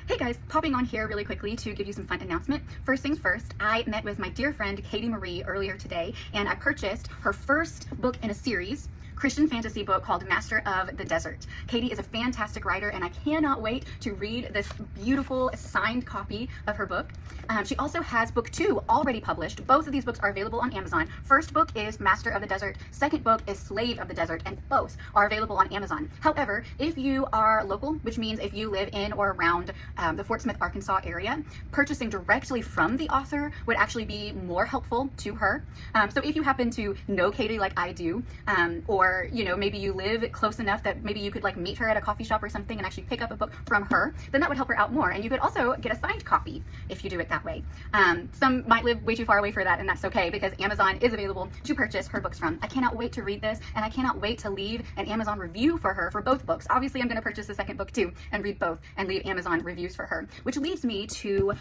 Hey guys, popping on here really quickly to give you some fun announcement. First things first, I met with my dear friend Katie Marie earlier today, and I purchased her first book in a series, Christian fantasy book called Master of the Desert. Katie is a fantastic writer, and I cannot wait to read this beautiful signed copy of her book. She also has book 2 already published. Both of these books are available on Amazon. First book is Master of the Desert. Second book is Slave of the Desert, and both are available on Amazon. However, if you are local, which means if you live in or around the Fort Smith, Arkansas area, purchasing directly from the author would actually be more helpful to her. So if you happen to know Katie like I do, or maybe you live close enough that maybe you could like meet her at a coffee shop or something and actually pick up a book from her, then that would help her out more. And you could also get a signed copy if you do it that way. Some might live way too far away for that, and that's okay because Amazon is available to purchase her books from. I cannot wait to read this, and I cannot wait to leave an Amazon review for her for both books. Obviously, I'm going to purchase the second book too and read both and leave Amazon reviews for her, which leads me to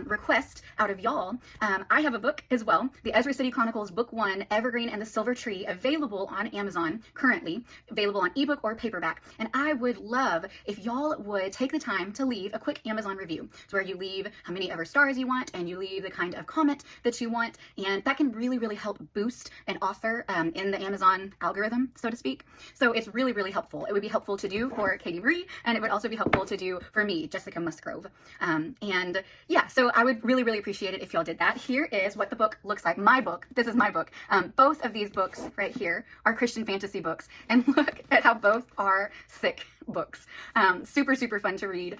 request out of y'all. I have a book as well, the Ezra City Chronicles Book 1, Evergreen and the Silver Tree, available on Amazon, currently available on ebook or paperback. And I would love if y'all would take the time to leave a quick Amazon review. It's where you leave how many ever stars you want and you leave the kind of comment that you want. And that can really, really help boost an author in the Amazon algorithm, so to speak. So it's really, really helpful. It would be helpful to do for Katie Marie, and it would also be helpful to do for me, Jessica Musgrove. And yeah, so I would really, really appreciate it if y'all did that. Here is what the book looks like. My book. This is my book. Both of these books right here are Christian fantasy books. And look at how both are thick books. Super, super fun to read.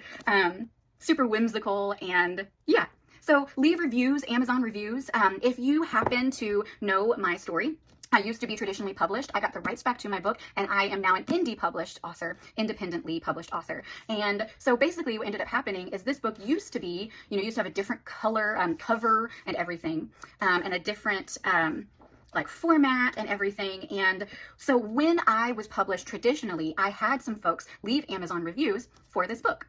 Super whimsical, and yeah. So leave reviews, Amazon reviews. If you happen to know my story, I used to be traditionally published. I got the rights back to my book, and I am now an indie published author, independently published author. And so basically what ended up happening is this book used to be, used to have a different color cover and everything, and a different like format and everything. And so when I was published traditionally, I had some folks leave Amazon reviews for this book.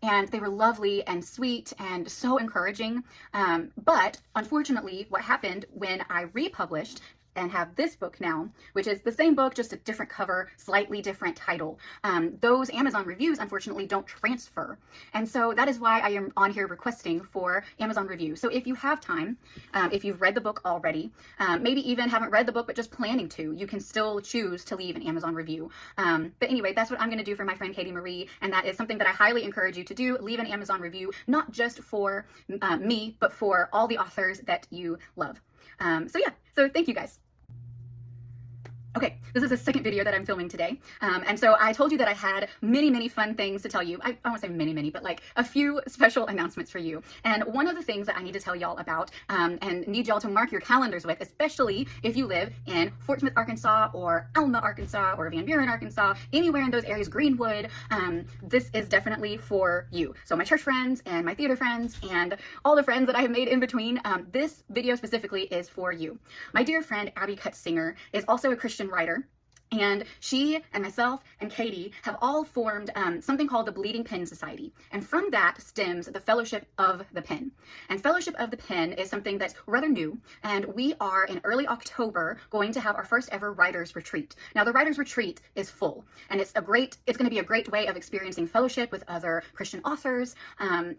And they were lovely and sweet and so encouraging. But unfortunately, what happened when I republished and have this book now, which is the same book, just a different cover, slightly different title. Those Amazon reviews, unfortunately, don't transfer. And so that is why I am on here requesting for Amazon reviews. So if you have time, if you've read the book already, maybe even haven't read the book, but just planning to, you can still choose to leave an Amazon review. But anyway, that's what I'm gonna do for my friend Katie Marie. And that is something that I highly encourage you to do. Leave an Amazon review, not just for me, but for all the authors that you love. So yeah, so thank you guys. Okay, this is the second video that I'm filming today. And so I told you that I had many, many fun things to tell you. I won't say many, many, but like a few special announcements for you. And one of the things that I need to tell y'all about and need y'all to mark your calendars with, especially if you live in Fort Smith, Arkansas, or Alma, Arkansas, or Van Buren, Arkansas, anywhere in those areas, Greenwood, this is definitely for you. So my church friends and my theater friends and all the friends that I have made in between, this video specifically is for you. My dear friend Abby Singer is also a Christian writer, and she and myself and Katie have all formed something called the Bleeding Pen Society. And from that stems the Fellowship of the Pen. And Fellowship of the Pen is something that's rather new. And we are in early October going to have our first ever writers retreat. Now the writers retreat is full, and it's going to be a great way of experiencing fellowship with other Christian authors, and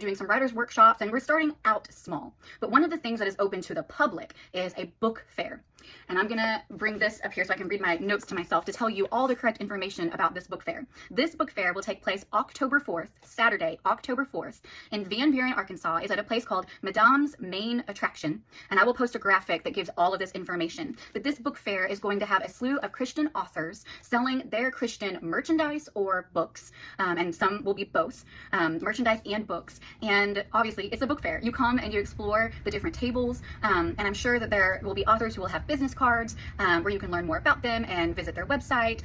doing some writers workshops. And we're starting out small. But one of the things that is open to the public is a book fair. And I'm gonna bring this up here so I can read my notes to myself to tell you all the correct information about this book fair. This book fair will take place October 4th, Saturday, October 4th, in Van Buren, Arkansas. It's at a place called Madame's Main Attraction. And I will post a graphic that gives all of this information. But this book fair is going to have a slew of Christian authors selling their Christian merchandise or books. And some will be both, merchandise and books. And obviously it's a book fair. You come and you explore the different tables. And I'm sure that there will be authors who will have business cards where you can learn more about them and visit their website.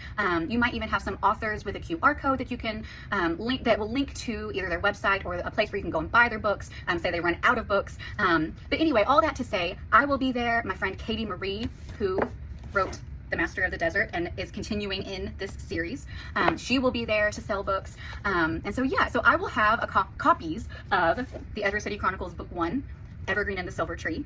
You might even have some authors with a QR code that you can that will link to either their website or a place where you can go and buy their books, say they run out of books. But anyway, all that to say, I will be there. My friend Katie Marie, who wrote The Master of the Desert and is continuing in this series, she will be there to sell books. And so yeah, so I will have copies of the Ezra City Chronicles Book 1, Evergreen and the Silver Tree.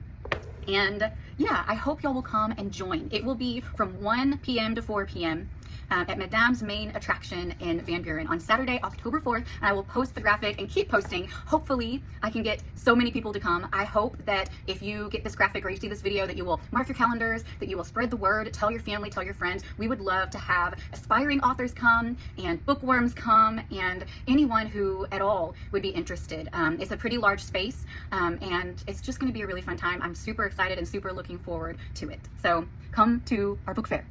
And yeah, I hope y'all will come and join. It will be from 1 p.m. to 4 p.m. at Madame's main attraction in Van Buren on Saturday, October 4th. And I will post the graphic and keep posting. Hopefully I can get so many people to come. I hope that if you get this graphic or you see this video, that you will mark your calendars, that you will spread the word, tell your family, tell your friends. We would love to have aspiring authors come and bookworms come and anyone who at all would be interested. It's a pretty large space and it's just going to be a really fun time. I'm super excited and super looking forward to it. So come to our book fair.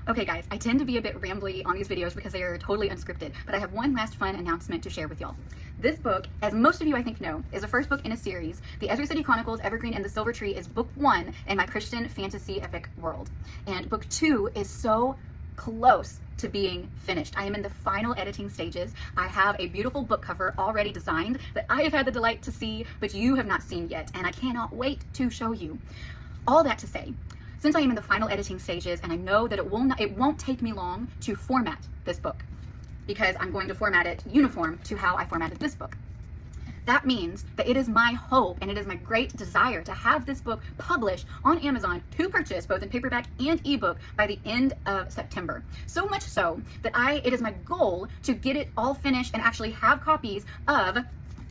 Okay guys, I tend to be a bit rambly on these videos because they are totally unscripted, but I have one last fun announcement to share with y'all. This book, as most of you I think know, is the first book in a series. The Ezra City Chronicles, Evergreen, and the Silver Tree is book 1 in my Christian fantasy epic world. And book 2 is so close to being finished. I am in the final editing stages. I have a beautiful book cover already designed that I have had the delight to see, but you have not seen yet, and I cannot wait to show you. All that to say, since I am in the final editing stages and I know that it won't take me long to format this book because I'm going to format it uniform to how I formatted this book. That means that it is my hope and it is my great desire to have this book published on Amazon to purchase both in paperback and ebook by the end of September. So much so that it is my goal to get it all finished and actually have copies of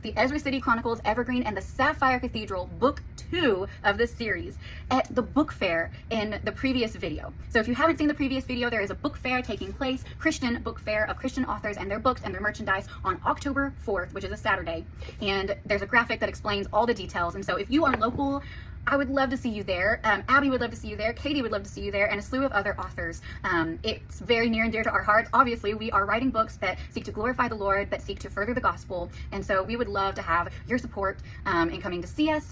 the Ezra City Chronicles, Evergreen, and the Sapphire Cathedral book 2 of this series at the book fair in the previous video. So if you haven't seen the previous video, there is a book fair taking place, Christian book fair of Christian authors and their books and their merchandise on October 4th, which is a Saturday. And there's a graphic that explains all the details. And so if you are local, I would love to see you there. Abby would love to see you there. Katie would love to see you there, and a slew of other authors. It's very near and dear to our hearts. Obviously, we are writing books that seek to glorify the Lord, that seek to further the gospel, and so we would love to have your support in coming to see us.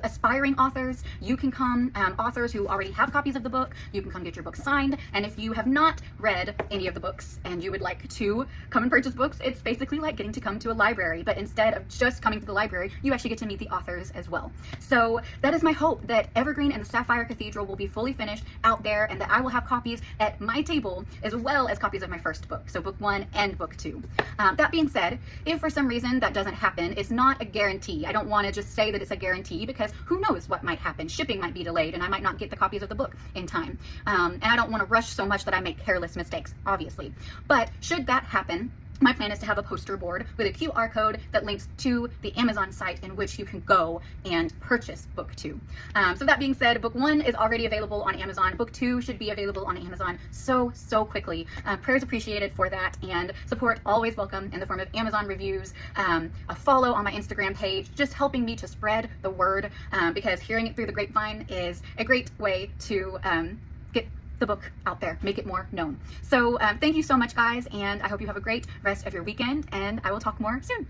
Aspiring authors, you can come. Authors who already have copies of the book, you can come get your book signed. And if you have not read any of the books and you would like to come and purchase books, it's basically like getting to come to a library, but instead of just coming to the library, you actually get to meet the authors as well. So that is my hope, that Evergreen and the Sapphire Cathedral will be fully finished out there and that I will have copies at my table as well as copies of my first book, so book 1 and book 2. That being said, if for some reason that doesn't happen, it's not a guarantee. I don't want to just say that it's a guarantee because who knows what might happen. Shipping might be delayed and I might not get the copies of the book in time. And I don't want to rush so much that I make careless mistakes, obviously. But should that happen, my plan is to have a poster board with a QR code that links to the Amazon site in which you can go and purchase book 2. So that being said, book 1 is already available on Amazon. Book 2 should be available on Amazon so quickly. Prayers appreciated for that, and support always welcome in the form of Amazon reviews, a follow on my Instagram page, just helping me to spread the word because hearing it through the grapevine is a great way to get the book out there, make it more known. So thank you so much guys, and I hope you have a great rest of your weekend, and I will talk more soon.